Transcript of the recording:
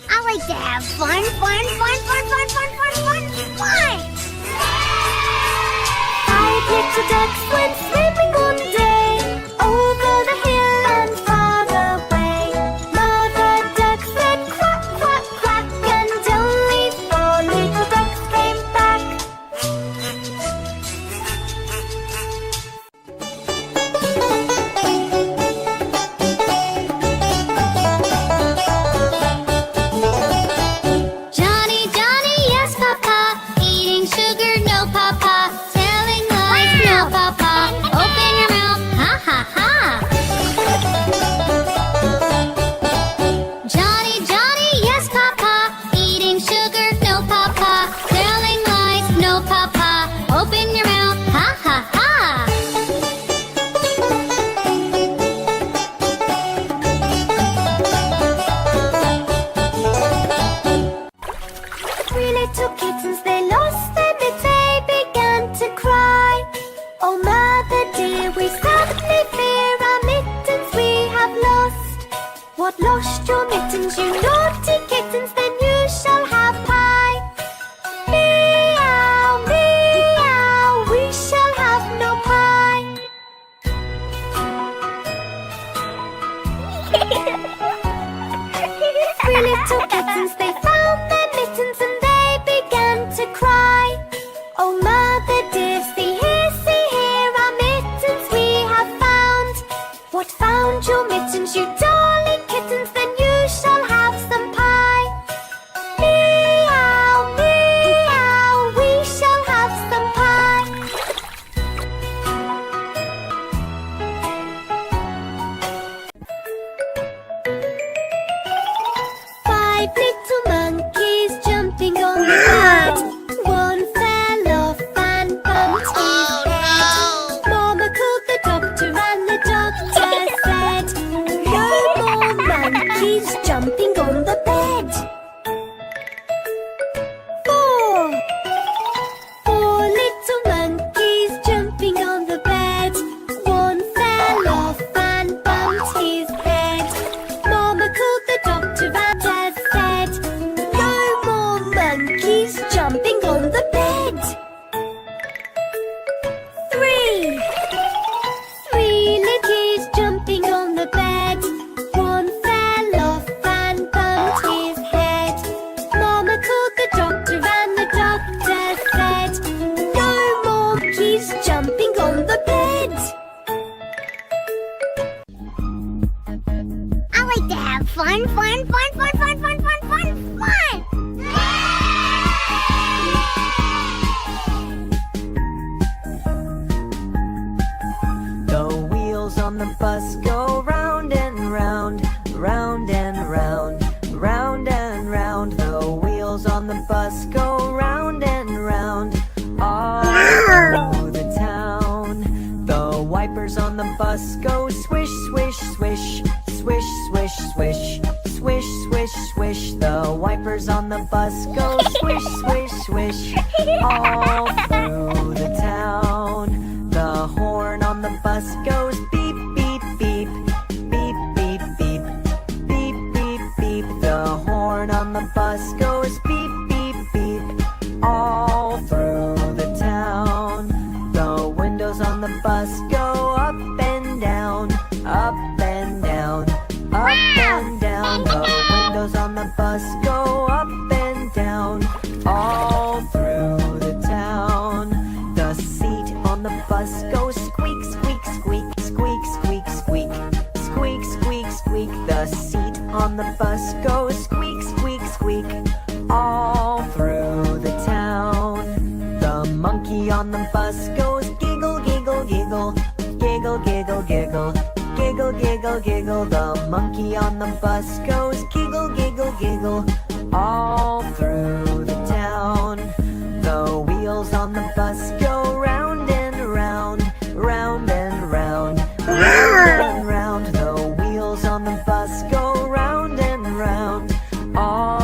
I like to have fun. Five little ducks went swimming one day over the hill and far away. Mother duck said quack, quack, quack, and only four little ducks came back. Johnny, Johnny, yes, Papa. Eating sugar, no, Papa. Telling lies, no, Papa. Open your mouth, ha, ha, ha. Johnny, Johnny, yes, Papa. Eating sugar, no, Papa. Telling lies, no, Papa. Open your mouth, ha, ha, ha. Three little kittens, they lost their mittens, they began to cry. Oh, mother dear, we sadly fear our mittens we have lost. What, lost your mittens, you naughty kittens? Then you shall have pie. Meow, meow, we shall have no pie. Three little kittens, they found their mittens and they began to cry. Oh, mother dear, see here, our mittens we have found. What, found your mittens, you darling kittens? Then you shall have some pie. Meow, meow, we shall have some pie. Five little monkeys jumping on the bed. One fell off and bumped his head. Mama called the doctor and the doctor said, no more monkeys jumping on the bed. Four little monkeys jumping on the bed. One fell off and bumped his head. Mama called the doctor and said, no more monkeys jumping on the bed. Three little kids jumping on the bed. One fell off and bumped his head. Mama called the doctor and the doctor said, no more monkeys jumping on the bed. I like to have fun. The wheels on the bus go round and round, round and round, round and round. The wheels on the bus go round and round, all through the town. The wipers on the bus go swish, swish, swish, swish, swish, swish, swish, swish, swish. The wipers on the bus go swish, swish, swish, all through the town. The horn on the bus goes beep, beep, beep, beep, beep, beep, beep, beep, beep. The horn on the bus goes beep, beep, beep, all through the town. The windows on the bus go up and down, up and down, up and down. The windows on the bus go up and down, all through the town. The seat on the bus goes squeak, squeak, squeak, squeak, squeak, squeak, squeak, squeak, squeak. The seat on the bus goes squeak, squeak, squeak, all through the town. The monkey on the bus goes giggle, giggle, giggle, giggle, giggle, giggle, giggle, giggle, giggle. The monkey on the bus goes giggle, giggle, giggle, all through the town. The wheels on the bus go round and round, round and round, round and round. The wheels on the bus go round and round, all